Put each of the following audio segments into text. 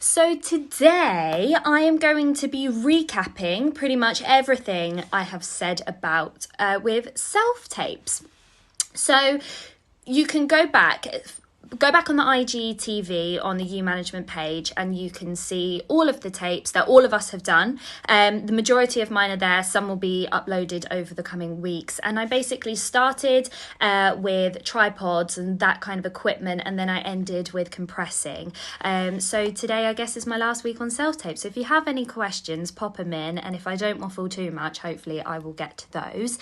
So today I am going to be recapping pretty much everything I have said about with self-tapes. So you can go back on the IGTV on the U Management page and you can see all of the tapes that all of us have done. The majority of mine are there. Some will be uploaded over the coming weeks. And I basically started with tripods and that kind of equipment, and then I ended with compressing. So today I guess is my last week on self-tape. So if you have any questions, pop them in. And if I don't waffle too much, hopefully I will get to those.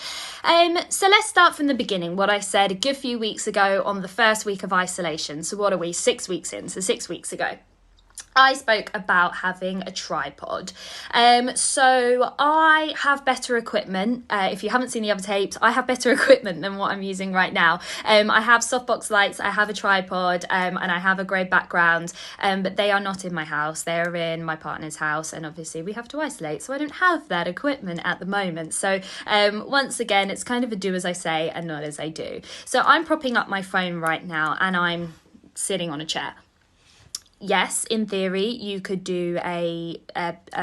So let's start from the beginning. What I said a good few weeks ago on the first week of isolation. So what are we, 6 weeks in? So 6 weeks ago, I spoke about having a tripod. So I have better equipment. If you haven't seen the other tapes, I have better equipment than what I'm using right now. I have softbox lights, I have a tripod, and I have a grey background, but they are not in my house. They're in my partner's house, and obviously we have to isolate, so I don't have that equipment at the moment. So once again, it's kind of a do as I say and not as I do. So I'm propping up my phone right now, and I'm sitting on a chair. Yes, in theory, you could do a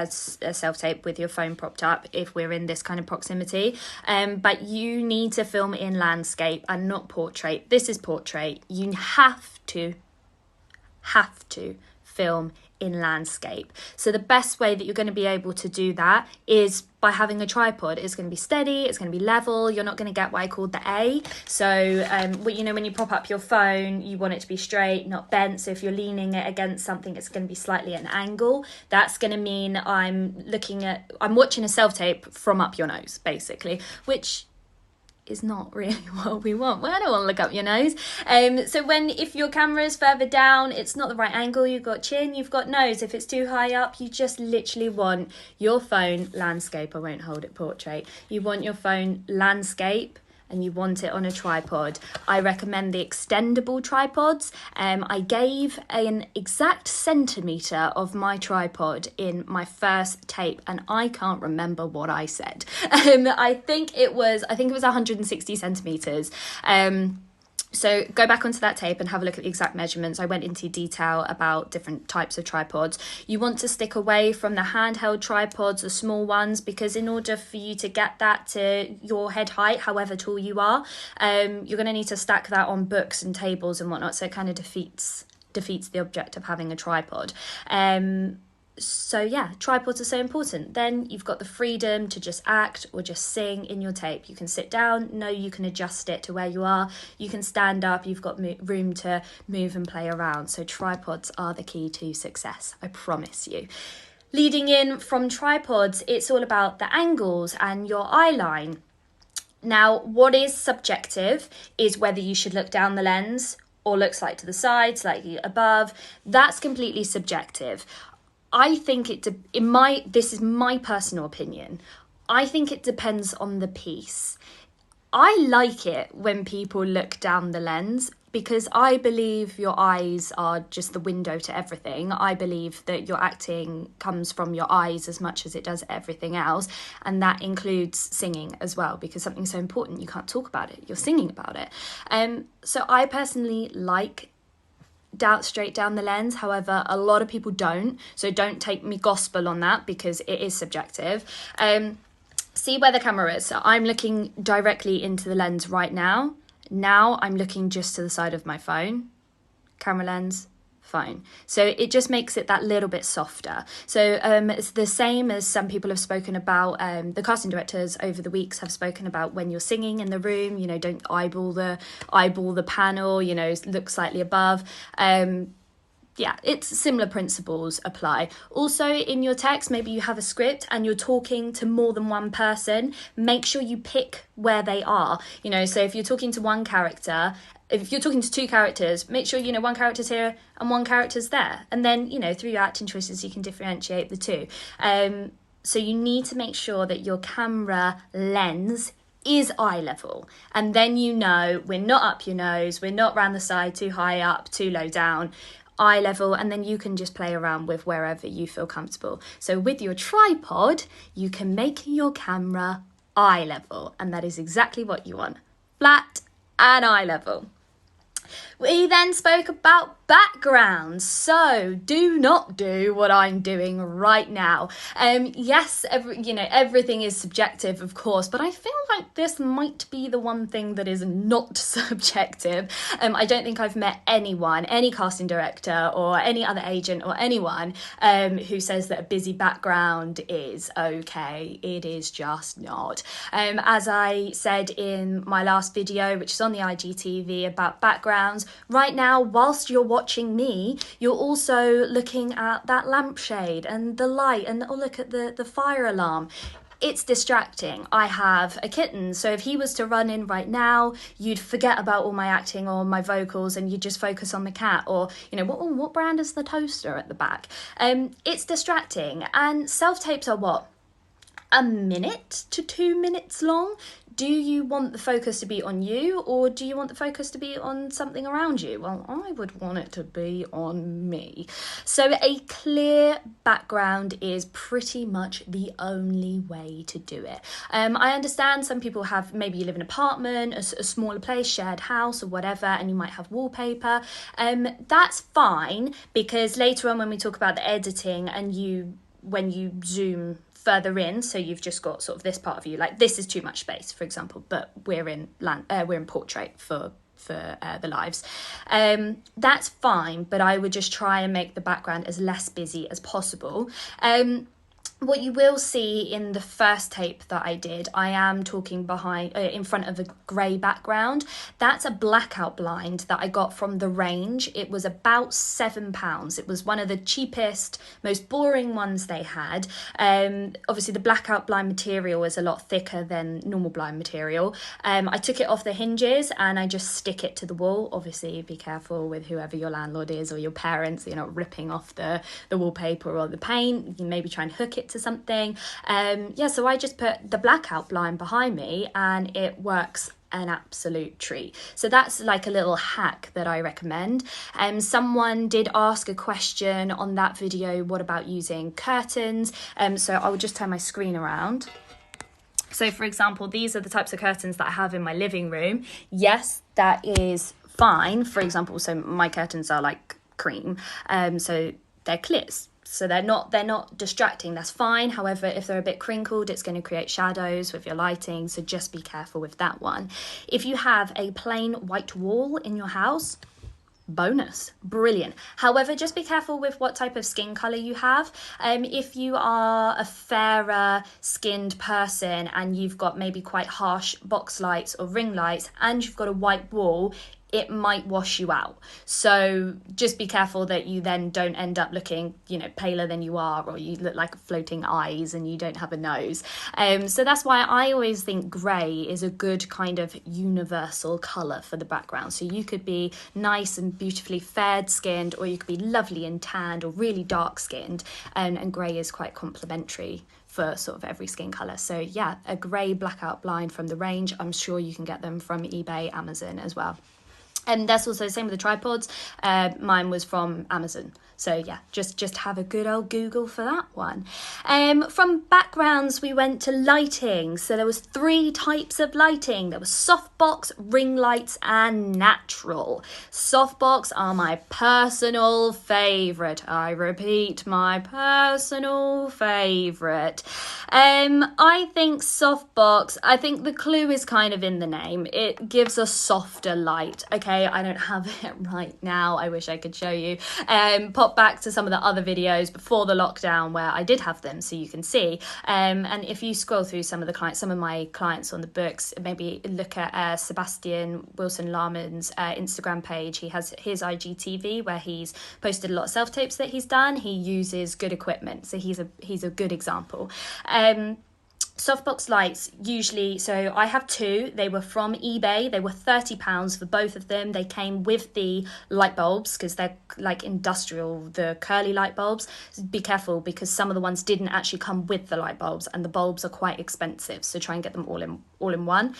self-tape with your phone propped up if we're in this kind of proximity, but you need to film in landscape and not portrait. This is portrait. You have to film in landscape. So the best way that you're going to be able to do that is by having a tripod. It's going to be steady, it's going to be level, you're not going to get what I called the A. So when you prop up your phone, you want it to be straight, not bent. So if you're leaning it against something, it's going to be slightly at an angle. That's going to mean I'm watching a self-tape from up your nose, basically, which is not really what we want. Well, I don't want to look up your nose. So if your camera is further down, it's not the right angle. You've got chin, you've got nose. If it's too high up, you just literally want your phone landscape. I won't hold it portrait. You want your phone landscape, and you want it on a tripod. I recommend the extendable tripods. I gave an exact centimetre of my tripod in my first tape, and I can't remember what I said. I think it was 160 centimetres. So go back onto that tape and have a look at the exact measurements. I went into detail about different types of tripods. You want to stick away from the handheld tripods, the small ones, because in order for you to get that to your head height, however tall you are, you're going to need to stack that on books and tables and whatnot. So it kind of defeats the object of having a tripod. So yeah, tripods are so important. Then you've got the freedom to just act or just sing in your tape. You can sit down, you can adjust it to where you are. You can stand up, you've got room to move and play around. So tripods are the key to success, I promise you. Leading in from tripods, it's all about the angles and your eye line. Now, what is subjective is whether you should look down the lens or look slightly to the side, slightly above. That's completely subjective. I think this is my personal opinion. I think it depends on the piece. I like it when people look down the lens because I believe your eyes are just the window to everything. I believe that your acting comes from your eyes as much as it does everything else. And that includes singing as well, because something's so important, you can't talk about it. You're singing about it. So I personally like straight down the lens. However, a lot of people don't, so don't take me gospel on that because it is subjective. See where the camera is. So I'm looking directly into the lens right now. Now I'm looking just to the side of my phone. Camera lens, phone. So it just makes it that little bit softer. So it's the same as some people have spoken about, the casting directors over the weeks have spoken about when you're singing in the room, don't eyeball the panel, look slightly above. Yeah, it's similar principles apply. Also in your text, maybe you have a script and you're talking to more than one person, make sure you pick where they are. So if you're talking to one character, if you're talking to two characters, make sure, one character's here and one character's there. And then, through your acting choices, you can differentiate the two. So you need to make sure that your camera lens is eye level. And then we're not up your nose, we're not round the side, too high up, too low down. Eye level, and then you can just play around with wherever you feel comfortable. So with your tripod, you can make your camera eye level, and that is exactly what you want. Flat and eye level. We then spoke about backgrounds. So do not do what I'm doing right now. Yes, everything is subjective, of course, but I feel like this might be the one thing that is not subjective. I don't think I've met anyone, any casting director or any other agent or anyone who says that a busy background is okay. It is just not. As I said in my last video, which is on the IGTV about backgrounds, right now, whilst you're watching me, you're also looking at that lampshade and the light and look at the fire alarm. It's distracting. I have a kitten, so if he was to run in right now, you'd forget about all my acting or my vocals and you'd just focus on the cat, or what brand is the toaster at the back. It's distracting. And self-tapes are what? A minute to 2 minutes long. Do you want the focus to be on you, or do you want the focus to be on something around you? Well, I would want it to be on me. So a clear background is pretty much the only way to do it. I understand some people maybe you live in an apartment, a smaller place, shared house or whatever, and you might have wallpaper. That's fine, because later on when we talk about the editing and when you zoom further in, so you've just got sort of this part of you, like this is too much space, for example, but we're in portrait for the lives. That's fine, but I would just try and make the background as less busy as possible. What you will see in the first tape that I did, I am talking in front of a grey background. That's a blackout blind that I got from The Range. It was about £7. It was one of the cheapest, most boring ones they had. Obviously, the blackout blind material is a lot thicker than normal blind material. I took it off the hinges and I just stick it to the wall. Obviously, be careful with whoever your landlord is or your parents. You're not ripping off the wallpaper or the paint. You can maybe try and hook it to something. So I just put the blackout blind behind me and it works an absolute treat. So that's like a little hack that I recommend. Someone did ask a question on that video, what about using curtains? So I will just turn my screen around. So for example, these are the types of curtains that I have in my living room. Yes, that is fine. For example, so my curtains are like cream, so they're clears. So they're not distracting, that's fine. However, if they're a bit crinkled, it's going to create shadows with your lighting, so just be careful with that one. If you have a plain white wall in your house, bonus, brilliant. However, just be careful with what type of skin color you have. If you are a fairer skinned person and you've got maybe quite harsh box lights or ring lights and you've got a white wall, it might wash you out. So just be careful that you then don't end up looking, paler than you are, or you look like floating eyes and you don't have a nose. So that's why I always think grey is a good kind of universal colour for the background. So you could be nice and beautifully fair skinned, or you could be lovely and tanned or really dark skinned, and grey is quite complementary for sort of every skin colour. So yeah, a grey blackout blind from The Range. I'm sure you can get them from eBay, Amazon as well. And that's also the same with the tripods. Mine was from Amazon. So yeah, just have a good old Google for that one. From backgrounds, we went to lighting. So there was 3 types of lighting. There was softbox, ring lights, and natural. Softbox are my personal favourite. I repeat, my personal favourite. I think softbox, I think the clue is kind of in the name. It gives a softer light. Okay, I don't have it right now. I wish I could show you. Pop back to some of the other videos before the lockdown where I did have them so you can see. And if you scroll through some of my clients on the books, maybe look at Sebastian Wilson Larman's Instagram page. He has his IGTV where he's posted a lot of self-tapes that he's done. He uses good equipment, so he's a good example. Softbox lights, usually, so I have 2. They were from eBay. They were £30 for both of them. They came with the light bulbs because they're like industrial, the curly light bulbs. So be careful because some of the ones didn't actually come with the light bulbs, and the bulbs are quite expensive. So try and get them all in one.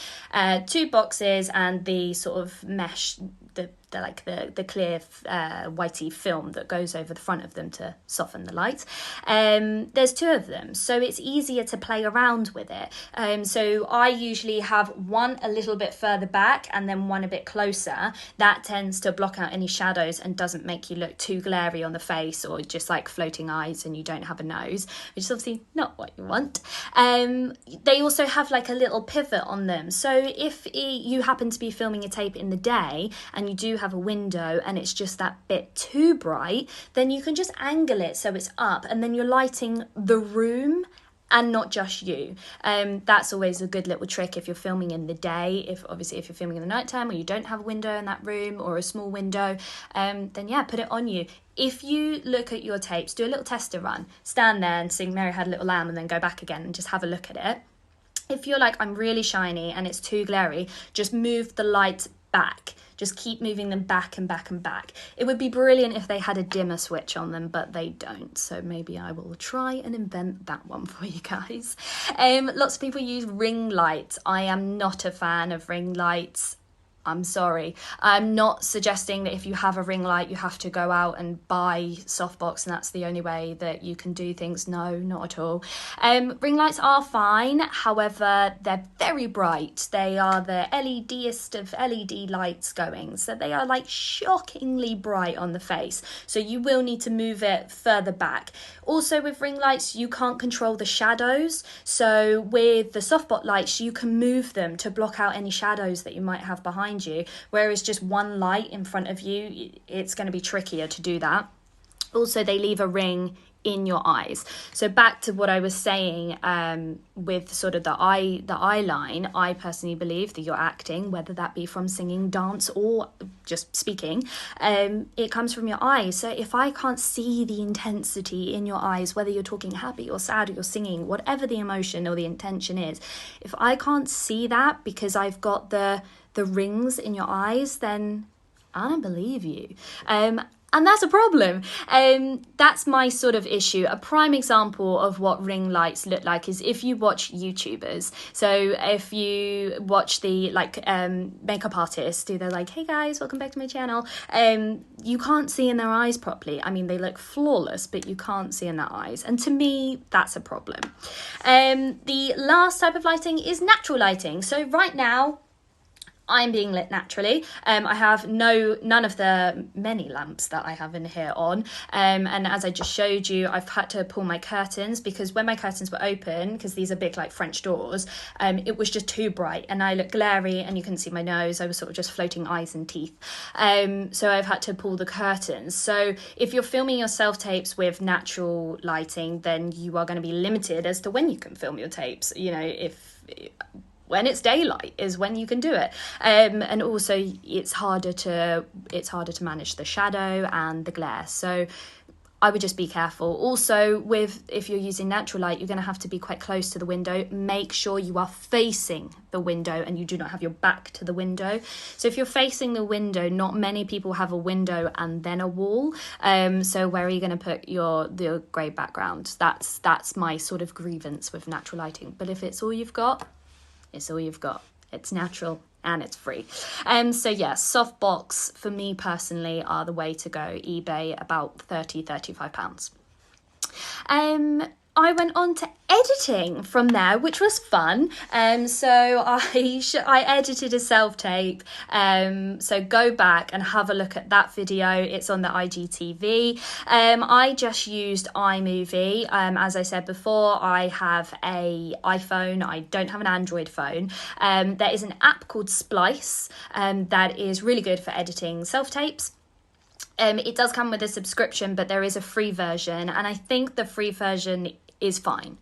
2 boxes and the sort of mesh, the the clear whitey film that goes over the front of them to soften the light. There's 2 of them, so it's easier to play around with it. So I usually have one a little bit further back and then one a bit closer. That tends to block out any shadows and doesn't make you look too glary on the face or just like floating eyes and you don't have a nose, which is obviously not what you want. They also have like a little pivot on them, so if you happen to be filming a tape in the day and you do have a window and it's just that bit too bright, then you can just angle it so it's up and then you're lighting the room and not just you. That's always a good little trick if you're filming in the day. If you're filming in the nighttime or you don't have a window in that room or a small window, then yeah, put it on you. If you look at your tapes, do a little tester run, stand there and sing Mary Had a Little Lamb and then go back again and just have a look at it. If you're like, I'm really shiny and it's too glary, just move the light back. Just keep moving them back and back and back. It would be brilliant if they had a dimmer switch on them, but they don't. So maybe I will try and invent that one for you guys. Lots of people use ring lights. I am not a fan of ring lights. I'm sorry. I'm not suggesting that if you have a ring light, you have to go out and buy softbox and that's the only way that you can do things. No, not at all. Ring lights are fine. However, they're very bright. They are the LEDest of LED lights going. So they are like shockingly bright on the face. So you will need to move it further back. Also with ring lights, you can't control the shadows. So with the softbox lights, you can move them to block out any shadows that you might have behind you, whereas just one light in front of you, it's going to be trickier to do that. Also, they leave a ring in your eyes. So back to what I was saying, with sort of the eye line, I personally believe that you're acting, whether that be from singing, dance, or just speaking, it comes from your eyes. So if I can't see the intensity in your eyes, whether you're talking happy or sad or you're singing, whatever the emotion or the intention is, if I can't see that because I've got the rings in your eyes, then I don't believe you. And that's a problem. That's my sort of issue. A prime example of what ring lights look like is if you watch YouTubers. So if you watch the makeup artists do, they're like, hey guys, welcome back to my channel. You can't see in their eyes properly. I mean, they look flawless, but you can't see in their eyes. And to me, that's a problem. The last type of lighting is natural lighting. So right now, I'm being lit naturally. I have none of the many lamps that I have in here on. And as I just showed you, I've had to pull my curtains because when my curtains were open, because these are big like French doors, it was just too bright and I looked glary and you couldn't see my nose. I was sort of just floating eyes and teeth. So I've had to pull the curtains. So if you're filming your self-tapes with natural lighting, then you are going to be limited as to when you can film your tapes. You know, when it's daylight is when you can do it, and also it's harder to manage the shadow and the glare. So I would just be careful. Also, if you're using natural light, you're going to have to be quite close to the window. Make sure you are facing the window and you do not have your back to the window. So if you're facing the window, not many people have a window and then a wall. So where are you going to put the grey background? That's my sort of grievance with natural lighting. But if it's all you've got, it's all you've got. It's natural and it's free. So yeah, softbox for me personally are the way to go. eBay about £35. I went on to editing from there, which was fun. So I edited a self-tape. So go back and have a look at that video. It's on the IGTV. I just used iMovie. As I said before, I have an iPhone. I don't have an Android phone. There is an app called Splice that is really good for editing self-tapes. It does come with a subscription, but there is a free version, and I think the free version is fine.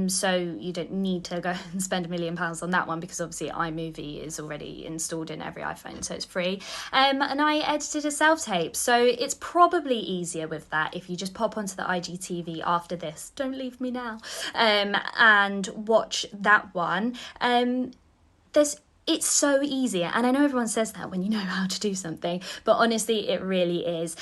So you don't need to go and spend £1 million on that one because obviously iMovie is already installed in every iPhone, so it's free. And I edited a self-tape, so it's probably easier with that if you just pop onto the IGTV after this. Don't leave me now. And watch that one. It's so easy, and I know everyone says that when you know how to do something, but honestly, it really is.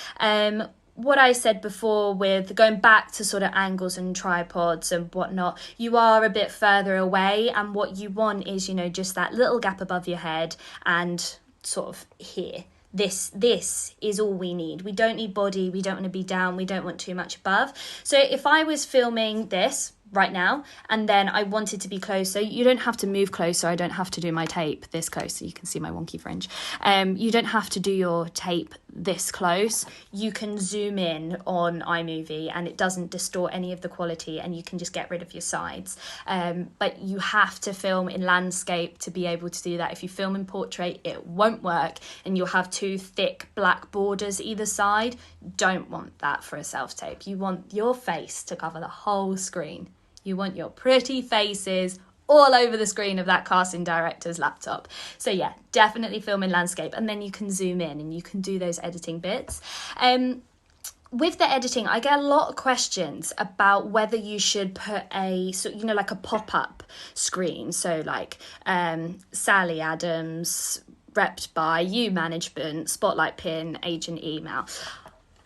What I said before with going back to sort of angles and tripods and whatnot, you are a bit further away, and what you want is, just that little gap above your head and sort of here. this is all we need. We don't need body, we don't want to be down, we don't want too much above. So if I was filming this right now and then I wanted to be closer, you don't have to move closer. I don't have to do my tape this close so you can see my wonky fringe. You don't have to do your tape this close. You can zoom in on iMovie and it doesn't distort any of the quality, and you can just get rid of your sides. But you have to film in landscape to be able to do that. If you film in portrait, it won't work, and you'll have two thick black borders either side. Don't want that for a self-tape. You want your face to cover the whole screen. You want your pretty faces all over the screen of that casting director's laptop. So yeah, definitely film in landscape, and then you can zoom in and you can do those editing bits. With the editing, I get a lot of questions about whether you should put a, so, you know, like a pop-up screen. So like Sally Adams, repped by You Management, Spotlight Pin, agent email.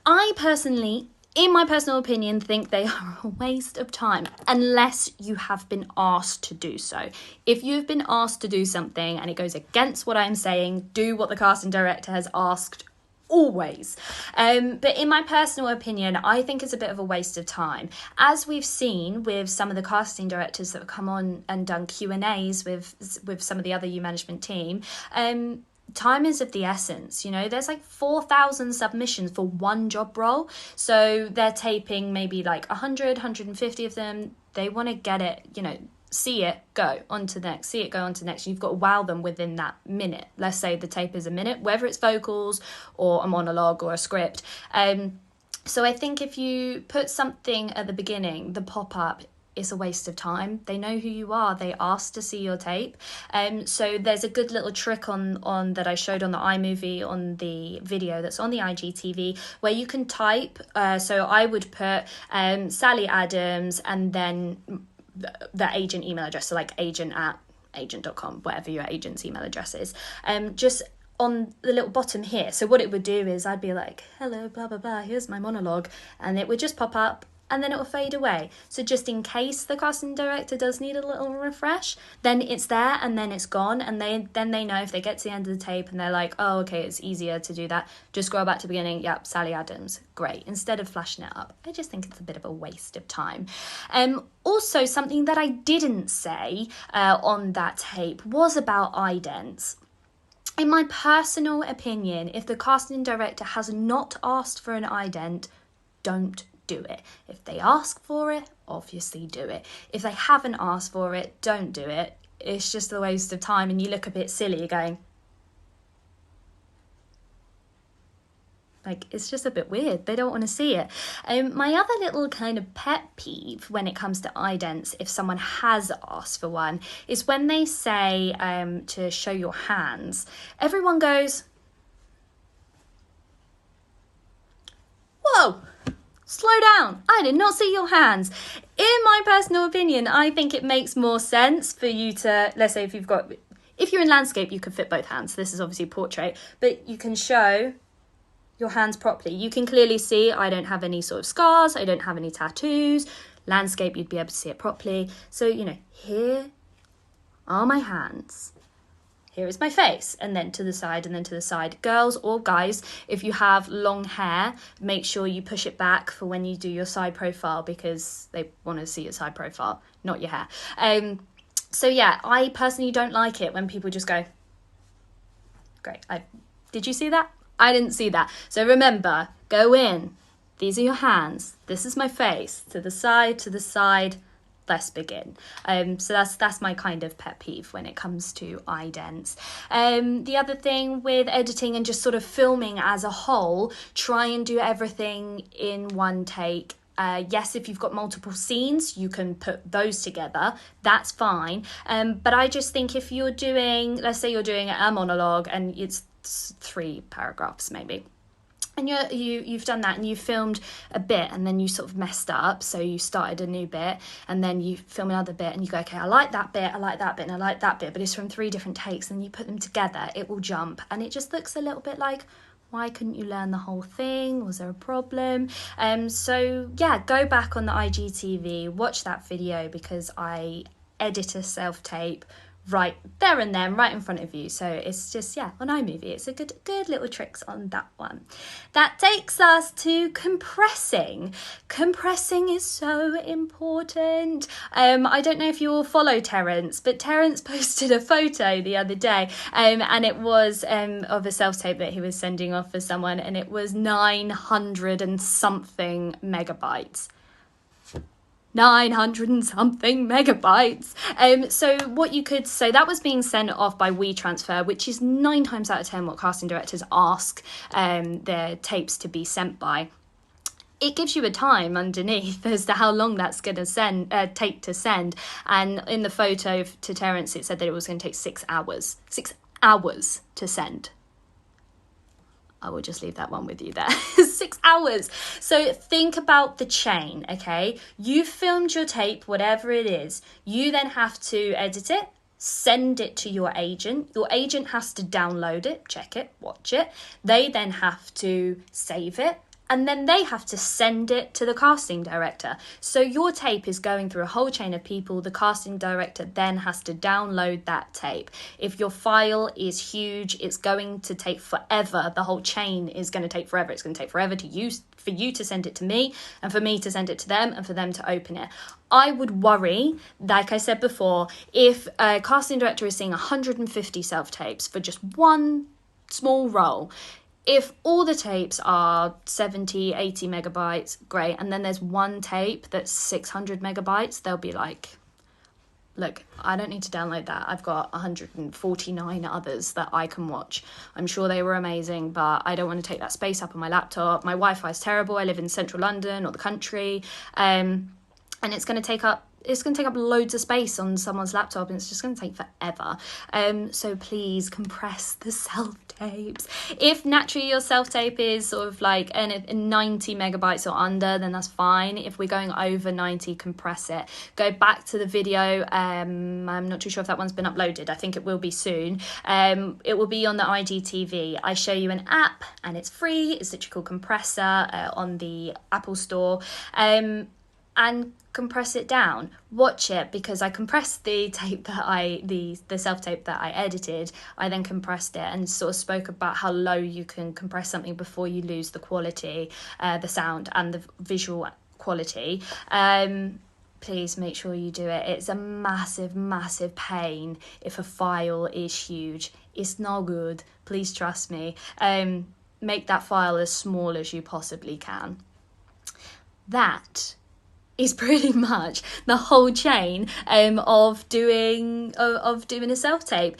I personally, in my personal opinion, think they are a waste of time unless you have been asked to do so. If you've been asked to do something and it goes against what I'm saying, do what the casting director has asked, always. But in my personal opinion, I think it's a bit of a waste of time. As we've seen with some of the casting directors that have come on and done Q&As with some of the other You Management team, time is of the essence. You know, there's like 4,000 submissions for one job role, so they're taping maybe like 100, 150 of them. They want to get it, you know, see it, go on to the next, see it, go on to the next. You've got to wow them within that minute. Let's say the tape is a minute, whether it's vocals or a monologue or a script. So I think if you put something at the beginning, the pop-up, it's a waste of time. They know who you are. They asked to see your tape. So there's a good little trick on that I showed on the iMovie, on the video that's on the IGTV, where you can type. So I would put Sally Adams and then the agent email address, so like agent@agent.com, whatever your agent's email address is. Just on the little bottom here. So what it would do is I'd be like, hello, blah, blah, blah, here's my monologue. And it would just pop up and then it will fade away. So just in case the casting director does need a little refresh, then it's there and then it's gone. And then they know if they get to the end of the tape and they're like, oh, okay, it's easier to do that. Just scroll back to the beginning. Yep, Sally Adams. Great. Instead of flashing it up. I just think it's a bit of a waste of time. Also, something that I didn't say on that tape was about idents. In my personal opinion, if the casting director has not asked for an ident, don't do it. If they ask for it, obviously do it. If they haven't asked for it, don't do it. It's just a waste of time and you look a bit silly going, like, it's just a bit weird. They don't want to see it. My other little kind of pet peeve when it comes to idents, if someone has asked for one, is when they say to show your hands. Everyone goes, whoa, slow down. I did not see your hands. In my personal opinion, I think it makes more sense for you to, let's say if you're in landscape, you could fit both hands. This is obviously portrait, but you can show your hands properly. You can clearly see I don't have any sort of scars, I don't have any tattoos. Landscape, you'd be able to see it properly. So, you know, here are my hands. Here is my face, and then to the side, and then to the side. Girls or guys, if you have long hair, make sure you push it back for when you do your side profile, because they want to see your side profile, not your hair. So yeah, I personally don't like it when people just go, great, did you see that? I didn't see that. So remember, go in. These are your hands. This is my face. To the side. Let's begin. So that's my kind of pet peeve when it comes to idents. The other thing with editing and just sort of filming as a whole, try and do everything in one take. Yes, if you've got multiple scenes, you can put those together. That's fine. But I just think if you're doing, let's say you're doing a monologue and it's 3 paragraphs maybe, and you've done that and you filmed a bit and then you sort of messed up, so you started a new bit and then you film another bit and you go, okay, I like that bit, I like that bit, and I like that bit, but it's from 3 different takes, and you put them together, it will jump, and it just looks a little bit like, why couldn't you learn the whole thing? Was there a problem? So yeah, go back on the IGTV, watch that video, because I edit a self-tape right there and then, right in front of you. So it's just, yeah, on iMovie, it's a good little tricks on that one. That takes us to compressing. Compressing is so important. I don't know if you all follow Terence, but Terence posted a photo the other day, and it was of a self-tape that he was sending off for someone, and it was 900 and something megabytes. 900 and something megabytes. So that was being sent off by WeTransfer, which is 9 times out of 10 what casting directors ask their tapes to be sent by. It gives you a time underneath as to how long that's going to take to send. And in the photo to Terence, it said that it was going to take 6 hours. 6 hours to send. I will just leave that one with you there. 6 hours. So think about the chain, okay? You filmed your tape, whatever it is. You then have to edit it, send it to your agent. Your agent has to download it, check it, watch it. They then have to save it. And then they have to send it to the casting director. So your tape is going through a whole chain of people. The casting director then has to download that tape. If your file is huge, it's going to take forever. The whole chain is going to take forever. It's going to take forever for you to send it to me, and for me to send it to them, and for them to open it. I would worry, like I said before, if a casting director is seeing 150 self-tapes for just one small role. If all the tapes are 70, 80 megabytes, great. And then there's one tape that's 600 megabytes, they'll be like, look, I don't need to download that. I've got 149 others that I can watch. I'm sure they were amazing, but I don't want to take that space up on my laptop. My Wi-Fi is terrible. I live in central London or the country. And it's going to take up loads of space on someone's laptop, and it's just going to take forever. So please compress the self-tapes. If naturally your self-tape is sort of like 90 megabytes or under, then that's fine. If we're going over 90, compress it. Go back to the video. I'm not too sure if that one's been uploaded. I think it will be soon. It will be on the IGTV. I show you an app, and it's free. It's literally called Compressor on the Apple Store. And compress it down. Watch it, because I compressed the tape that the self-tape that I edited. I then compressed it and sort of spoke about how low you can compress something before you lose the quality, the sound and the visual quality. Please make sure you do it. It's a massive, massive pain if a file is huge. It's not good. Please trust me. Make that file as small as you possibly can. That is pretty much the whole chain of doing a self-tape.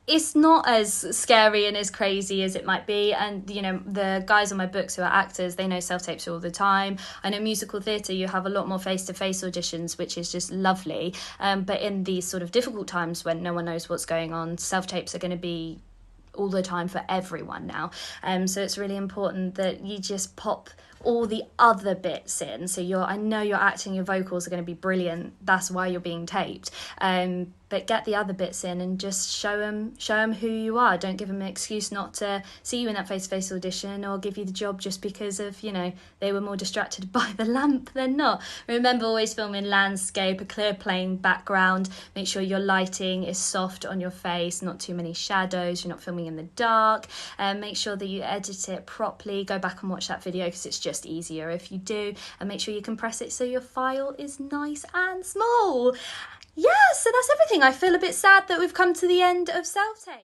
It's not as scary and as crazy as it might be. And, you know, the guys on my books who are actors, they know self-tapes all the time. I know musical theatre, you have a lot more face-to-face auditions, which is just lovely. But in these sort of difficult times when no one knows what's going on, self-tapes are going to be all the time for everyone now. So it's really important that you just pop all the other bits in. So I know your acting, your vocals are going to be brilliant. That's why you're being taped. But get the other bits in and just show them who you are. Don't give them an excuse not to see you in that face-to-face audition, or give you the job just because of, you know, they were more distracted by the lamp than not. Remember, always film in landscape, a clear plain background. Make sure your lighting is soft on your face, not too many shadows. You're not filming in the dark. Make sure that you edit it properly. Go back and watch that video, because it's just easier if you do. And make sure you compress it so your file is nice and small. Yeah, so that's everything. I feel a bit sad that we've come to the end of self-tape.